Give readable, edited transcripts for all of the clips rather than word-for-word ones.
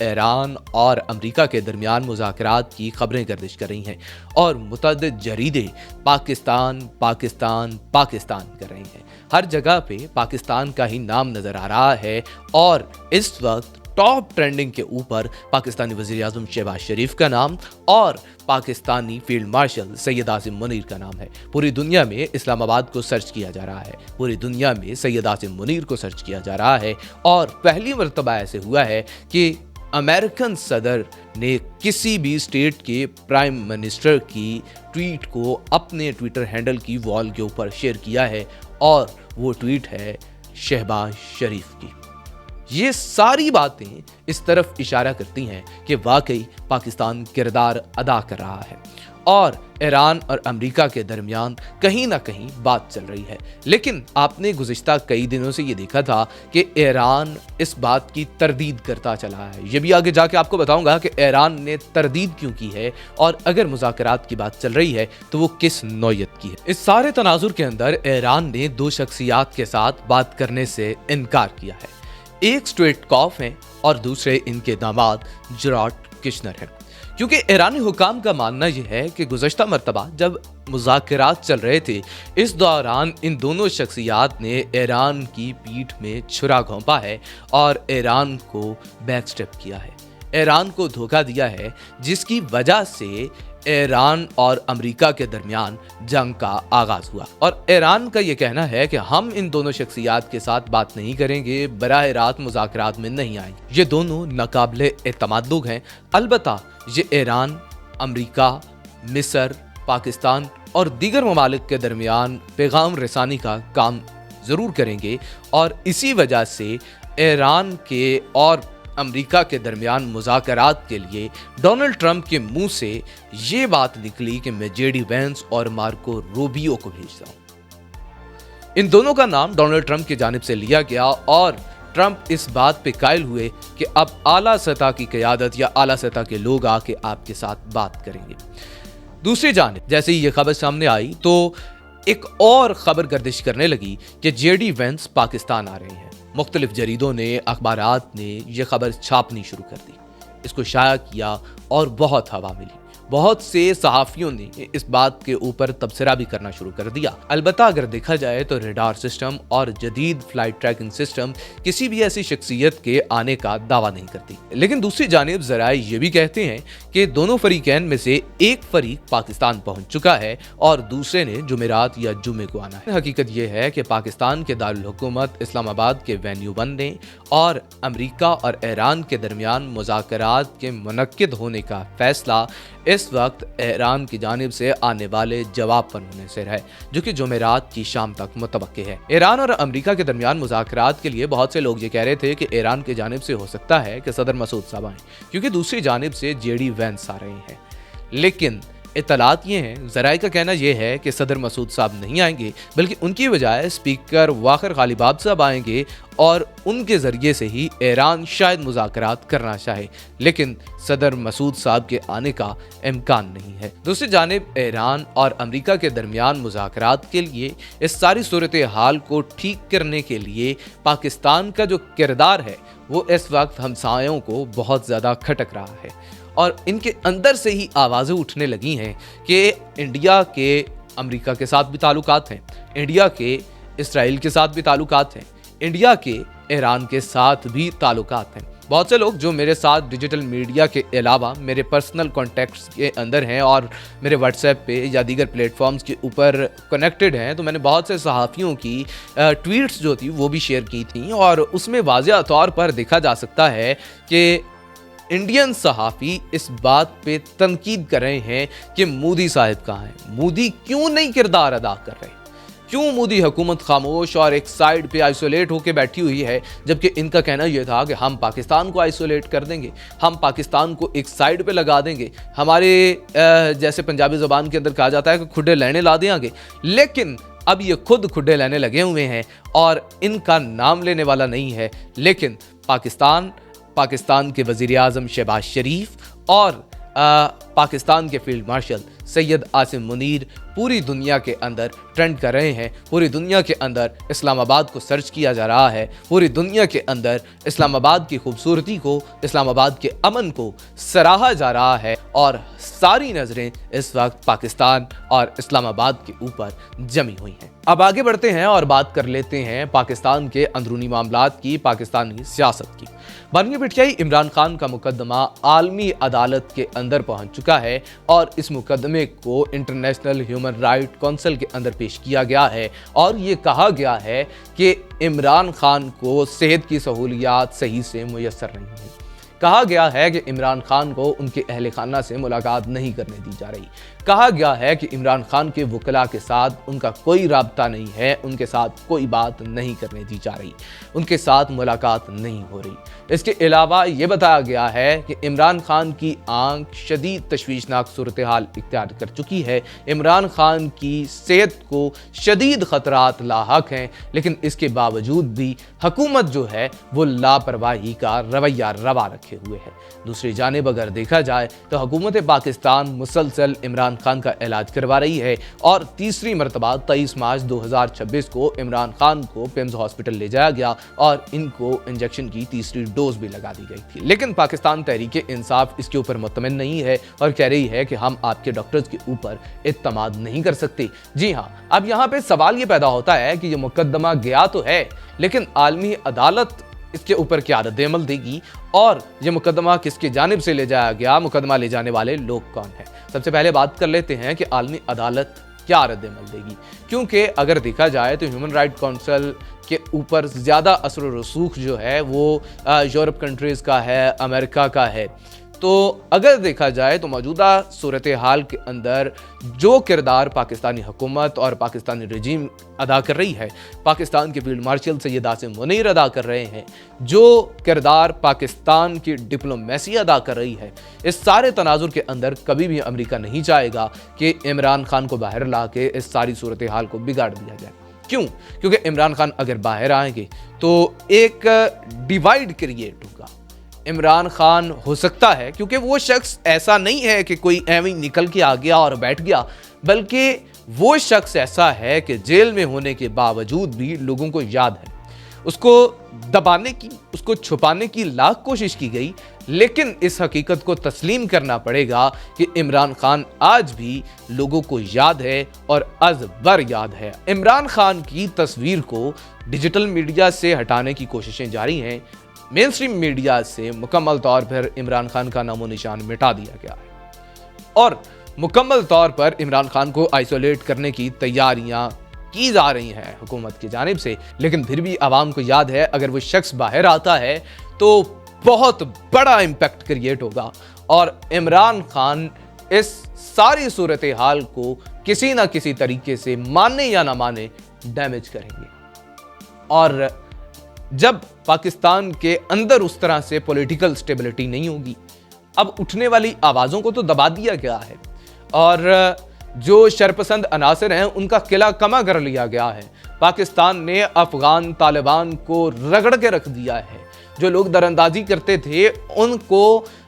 ایران اور امریکہ کے درمیان مذاکرات کی خبریں گردش کر رہی ہیں اور متعدد جریدے پاکستان پاکستان پاکستان کر رہے ہیں۔ ہر جگہ پہ پاکستان کا ہی نام نظر آ رہا ہے اور اس وقت ٹاپ ٹرینڈنگ کے اوپر پاکستانی وزیر اعظم شہباز شریف کا نام اور پاکستانی فیلڈ مارشل سید عاصم منیر کا نام ہے۔ پوری دنیا میں اسلام آباد کو سرچ کیا جا رہا ہے، پوری دنیا میں سید عاصم منیر کو سرچ کیا جا رہا ہے اور پہلی مرتبہ ایسے ہوا ہے کہ امریکن صدر نے کسی بھی اسٹیٹ کے پرائم منسٹر کی ٹویٹ کو اپنے ٹویٹر ہینڈل کی وال کے اوپر شیئر کیا ہے اور وہ ٹویٹ ہے شہباز شریف کی۔ یہ ساری باتیں اس طرف اشارہ کرتی ہیں کہ واقعی پاکستان کردار ادا کر رہا ہے اور ایران اور امریکہ کے درمیان کہیں نہ کہیں بات چل رہی ہے۔ لیکن آپ نے گزشتہ کئی دنوں سے یہ دیکھا تھا کہ ایران اس بات کی تردید کرتا چلا ہے۔ یہ بھی آگے جا کے آپ کو بتاؤں گا کہ ایران نے تردید کیوں کی ہے اور اگر مذاکرات کی بات چل رہی ہے تو وہ کس نوعیت کی ہے۔ اس سارے تناظر کے اندر ایران نے دو شخصیات کے ساتھ بات کرنے سے انکار کیا ہے، ایک سٹویٹ کاف ہیں اور دوسرے ان کے داماد جراڈ کشنر ہیں، کیونکہ ایرانی حکام کا ماننا یہ ہے کہ گزشتہ مرتبہ جب مذاکرات چل رہے تھے اس دوران ان دونوں شخصیات نے ایران کی پیٹھ میں چھرا گھونپا ہے اور ایران کو بیک سٹیپ کیا ہے، ایران کو دھوکہ دیا ہے، جس کی وجہ سے ایران اور امریکہ کے درمیان جنگ کا آغاز ہوا۔ اور ایران کا یہ کہنا ہے کہ ہم ان دونوں شخصیات کے ساتھ بات نہیں کریں گے، براہ راست مذاکرات میں نہیں آئیں گے۔ یہ دونوں ناقابل اعتماد لوگ ہیں، البتہ یہ ایران، امریکہ، مصر، پاکستان اور دیگر ممالک کے درمیان پیغام رسانی کا کام ضرور کریں گے اور اسی وجہ سے ایران کے اور امریکہ کے درمیان مذاکرات کے لیے ڈونلڈ ٹرمپ کے منہ سے یہ بات نکلی کہ میں جے ڈی وینس اور مارکو روبیو کو بھیجتا ہوں۔ ان دونوں کا نام ڈونلڈ ٹرمپ کی جانب سے لیا گیا اور ٹرمپ اس بات پہ قائل ہوئے کہ اب اعلیٰ سطح کی قیادت یا اعلیٰ سطح کے لوگ آ کے آپ کے ساتھ بات کریں گے۔ دوسری جانب جیسے ہی یہ خبر سامنے آئی تو ایک اور خبر گردش کرنے لگی کہ جے ڈی وینس پاکستان آ رہے ہیں۔ مختلف جریدوں نے، اخبارات نے یہ خبر چھاپنی شروع کر دی، اس کو شائع کیا اور بہت ہوا ملی۔ بہت سے صحافیوں نے اس بات کے اوپر تبصرہ بھی کرنا شروع کر دیا۔ البتہ اگر دیکھا جائے تو ریڈار سسٹم اور جدید فلائٹ ٹریکنگ سسٹم کسی بھی ایسی شخصیت کے آنے کا دعویٰ نہیں کرتی۔ لیکن دوسری جانب ذرائع یہ بھی کہتے ہیں کہ دونوں فریقین میں سے ایک فریق پاکستان پہنچ چکا ہے اور دوسرے نے جمعرات یا جمعے کو آنا ہے۔ حقیقت یہ ہے کہ پاکستان کے دارالحکومت اسلام آباد کے وینیو بننے اور امریکہ اور ایران کے درمیان مذاکرات کے منعقد ہونے کا فیصلہ اس وقت ایران کی جانب سے آنے والے جواب پر منحصر ہے، جو کہ جمعرات کی شام تک متوقع ہے۔ ایران اور امریکہ کے درمیان مذاکرات کے لیے بہت سے لوگ یہ کہہ رہے تھے کہ ایران کی جانب سے ہو سکتا ہے کہ صدر مسعود صاحب آئیں، کیونکہ دوسری جانب سے جے ڈی وینس آ رہے ہیں۔ لیکن اطلاعات یہ ہیں، ذرائع کا کہنا یہ ہے کہ صدر مسعود صاحب نہیں آئیں گے، بلکہ ان کی بجائے اسپیکر واقر غالیباف صاحب آئیں گے اور ان کے ذریعے سے ہی ایران شاید مذاکرات کرنا چاہے، لیکن صدر مسعود صاحب کے آنے کا امکان نہیں ہے۔ دوسری جانب ایران اور امریکہ کے درمیان مذاکرات کے لیے اس ساری صورتحال کو ٹھیک کرنے کے لیے پاکستان کا جو کردار ہے وہ اس وقت ہمسایوں کو بہت زیادہ کھٹک رہا ہے اور ان کے اندر سے ہی آوازیں اٹھنے لگی ہیں کہ انڈیا کے امریکہ کے ساتھ بھی تعلقات ہیں، انڈیا کے اسرائیل کے ساتھ بھی تعلقات ہیں، انڈیا کے ایران کے ساتھ بھی تعلقات ہیں۔ بہت سے لوگ جو میرے ساتھ ڈیجیٹل میڈیا کے علاوہ میرے پرسنل کانٹیکٹس کے اندر ہیں اور میرے واٹس ایپ پہ یا دیگر پلیٹ فارمز کے اوپر کنیکٹڈ ہیں، تو میں نے بہت سے صحافیوں کی ٹویٹس جو تھی وہ بھی شیئر کی تھیں اور اس میں واضح طور پر دیکھا جا سکتا ہے کہ انڈین صحافی اس بات پہ تنقید کر رہے ہیں کہ مودی صاحب کہاں ہیں، مودی کیوں نہیں کردار ادا کر رہے، کیوں مودی حکومت خاموش اور ایک سائیڈ پہ آئسولیٹ ہو کے بیٹھی ہوئی ہے، جبکہ ان کا کہنا یہ تھا کہ ہم پاکستان کو آئسولیٹ کر دیں گے، ہم پاکستان کو ایک سائیڈ پہ لگا دیں گے، ہمارے جیسے پنجابی زبان کے اندر کہا جاتا ہے کہ کھڈے لینے لا دیں گے۔ لیکن اب یہ خود کھڈے لینے لگے ہوئے ہیں اور ان کا نام لینے والا نہیں ہے، لیکن پاکستان کے وزیر اعظم شہباز شریف اور पाकिस्तान के फील्ड मार्शल सैयद आसिम मुनीर पूरी दुनिया के अंदर ट्रेंड कर रहे हैं। पूरी दुनिया के अंदर इस्लामाबाद को सर्च किया जा रहा है। पूरी दुनिया के अंदर इस्लामाबाद की खूबसूरती को, इस्लामाबाद के अमन को सराहा जा रहा है और सारी नज़रें इस वक्त पाकिस्तान और इस्लामाबाद के ऊपर जमी हुई हैं। अब आगे बढ़ते हैं और बात कर लेते हैं पाकिस्तान के अंदरूनी मामलात की, पाकिस्तानी सियासत की। बानवे पिटियाई इमरान खान का मुकदमा आलमी अदालत के अंदर पहुंच चुका है और इस मुकदमे को इंटरनेशनल ह्यूमन राइट काउंसिल के अंदर पेश किया गया है और ये कहा गया है कि इमरान खान को सेहत की सहूलियात सही से मुयस्सर नहीं है। कहा गया है कि इमरान खान को उनके अहल खाना से मुलाकात नहीं करने दी जा रही। कहा गया है कि इमरान खान के वकला के साथ उनका कोई राब्ता नहीं है, उनके साथ कोई बात नहीं करने दी जा रही, उनके साथ मुलाकात नहीं हो रही। इसके अलावा ये बताया गया है कि इमरान खान की आंख शदीद तशवीशनाक सूरत हाल इख्तियार कर चुकी है। इमरान खान की सेहत को शदीद ख़तरात लाहक हैं, लेकिन इसके बावजूद भी हुकूमत जो है वो लापरवाही का रवैया रवा रखे हुए है। दूसरी जानिब अगर देखा जाए तो हुकूमत पाकिस्तान मुसलसल इमरान खान का इलाज करवा रही है और तीसरी मरतबा 23 मार्च 2026 को इमरान खान को पिम्स हॉस्पिटल ले जाया गया और इनको इंजेक्शन की तीसरी डोज भी लगा दी गई थी। लेकिन पाकिस्तान तहरीक इंसाफ इसके ऊपर मुतमिन नहीं है और कह रही है कि हम आपके डॉक्टर्स के ऊपर इत्तमाद नहीं कर सकते। जी हाँ, अब यहाँ पे सवाल ये पैदा होता है कि ये मुकदमा गया तो है, लेकिन आलमी अदालत इसके ऊपर क्या रद्द-ए-अमल देगी और ये मुकदमा किसकी जानिब से ले जाया गया, मुकदमा ले जाने वाले लोग कौन हैं। सबसे पहले बात कर लेते हैं कि आलमी अदालत क्या रद्द-ए-अमल देगी, क्योंकि अगर देखा जाए तो ह्यूमन राइट काउंसिल के ऊपर ज़्यादा असर व रसूख जो है वो यूरोप कंट्रीज़ का है, अमेरिका का है। तो अगर देखा जाए तो मौजूदा सूरत हाल के अंदर जो किरदार पाकिस्तानी हुकूमत और पाकिस्तानी रजीम अदा कर रही है, पाकिस्तान के फील्ड मार्शल सैयद आसिम मुनीर अदा कर रहे हैं, जो किरदार पाकिस्तान की डिप्लोमेसी अदा कर रही है, इस सारे तनाजुर के अंदर कभी भी अमेरिका नहीं चाहेगा कि इमरान खान को बाहर ला के इस सारी सूरत हाल को बिगाड़ दिया जाए। क्यों? क्योंकि इमरान खान अगर बाहर आएंगे तो एक डिवाइड क्रिएट होगा। इमरान खान हो सकता है, क्योंकि वो शख्स ऐसा नहीं है कि कोई ऐਵੇਂ निकल के आ गया और बैठ गया, बल्कि वो शख्स ऐसा है कि जेल में होने के बावजूद भी लोगों को याद है। उसको दबाने की, उसको छुपाने की लाख कोशिश की गई, लेकिन इस हकीकत को तस्लीम करना पड़ेगा कि इमरान खान आज भी लोगों को याद है और अज़बर याद है। इमरान खान की तस्वीर को डिजिटल मीडिया से हटाने की कोशिशें जारी हैं। मेन स्ट्रीम मीडिया से मुकम्मल तौर पर इमरान खान का नामो निशान मिटा दिया गया है और मुकम्मल तौर पर इमरान खान को आइसोलेट करने की तैयारियां की जा रही हैं हुकूमत की जानिब से। लेकिन फिर भी आवाम को याद है, अगर वो शख्स बाहर आता है तो बहुत बड़ा इम्पैक्ट क्रिएट होगा और इमरान खान इस सारी सूरत हाल को किसी ना किसी तरीके से, माने या ना माने, डैमेज करेंगे। और जब पाकिस्तान के अंदर उस तरह से पॉलिटिकल स्टेबिलिटी नहीं होगी, अब उठने वाली आवाज़ों को तो दबा दिया गया है और जो शरपसंद अनासर हैं उनका किला कमा कर लिया गया है। पाकिस्तान ने अफगान तालिबान को रगड़ के रख दिया है। जो लोग दरअंदाजी करते थे उनको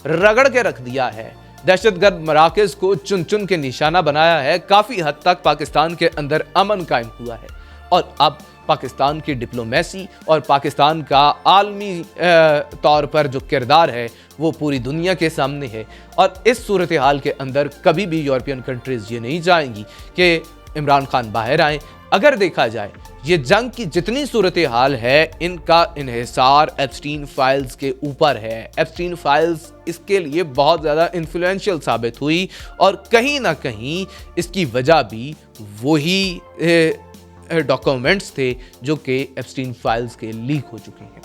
रगड़ के रख दिया है। दहशतगर्द मराकज़ को चुन चुन के निशाना बनाया है। काफ़ी हद तक पाकिस्तान के अंदर अमन कायम हुआ है और अब पाकिस्तान की डिप्लोमेसी और पाकिस्तान का आलमी तौर पर जो किरदार है वो पूरी दुनिया के सामने है। और इस सूरत हाल के अंदर कभी भी यूरोपियन कंट्रीज़ ये नहीं चाहेंगी कि इमरान खान बाहर आएँ। अगर देखा जाए ये जंग की जितनी सूरत हाल है, इनका इन्हिसार एप्स्टीन फाइल्स के ऊपर है। एप्स्टीन फाइल्स इसके लिए बहुत ज़्यादा इन्फ्लुएंशियल साबित हुई और कहीं ना कहीं इसकी वजह भी वही डॉक्यूमेंट्स थे जो कि एप्स्टीन फाइल्स के लीक हो चुके हैं।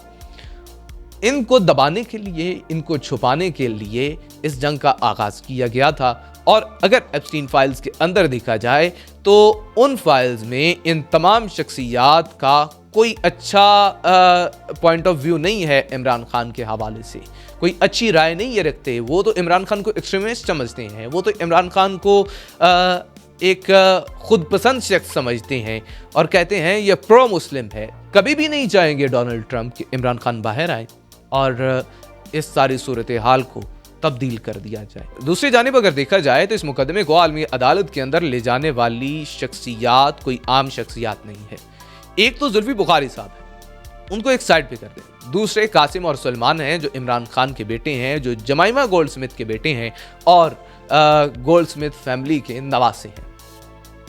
इनको दबाने के लिए, इनको छुपाने के लिए इस जंग का आगाज़ किया गया था। और अगर एप्स्टीन फाइल्स के अंदर देखा जाए तो उन फाइल्स में इन तमाम शख्सियात का कोई अच्छा पॉइंट ऑफ व्यू नहीं है। इमरान खान के हवाले से कोई अच्छी राय नहीं ये रखते। वो तो इमरान खान को एक्सट्रीमिस्ट समझते हैं, वो तो इमरान खान को एक खुद पसंद शख्स समझते हैं और कहते हैं ये प्रो मुस्लिम है। कभी भी नहीं चाहेंगे डोनाल्ड ट्रंप कि इमरान खान बाहर आए और इस सारी सूरत हाल को तब्दील कर दिया जाए। दूसरी जानिब अगर देखा जाए तो इस मुकदमे को आलमी अदालत के अंदर ले जाने वाली शख्सियात कोई आम शख्सियात नहीं है। एक तो जुल्फी बुखारी साहब है, उनको एक साइड पे कर दें। दूसरे कासिम और सलमान हैं जो इमरान खान के बेटे हैं, जो जमाइमा गोल्डस्मिथ के बेटे हैं और गोल्डस्मिथ फैमिली के नवासे हैं।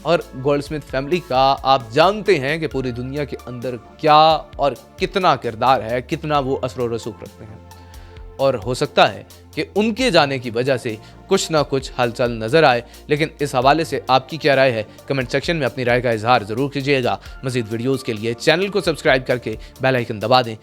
और गोल्डस्मिथ फैमिली का आप जानते हैं कि पूरी दुनिया के अंदर क्या और कितना किरदार है, कितना वो असर व रसूख रखते हैं। और हो सकता है कि उनके जाने की वजह से कुछ ना कुछ हलचल नजर आए। लेकिन इस हवाले से आपकी क्या राय है, कमेंट सेक्शन में अपनी राय का इजहार जरूर कीजिएगा। मजीद वीडियोस के लिए चैनल को सब्सक्राइब करके बेल आइकन दबा दें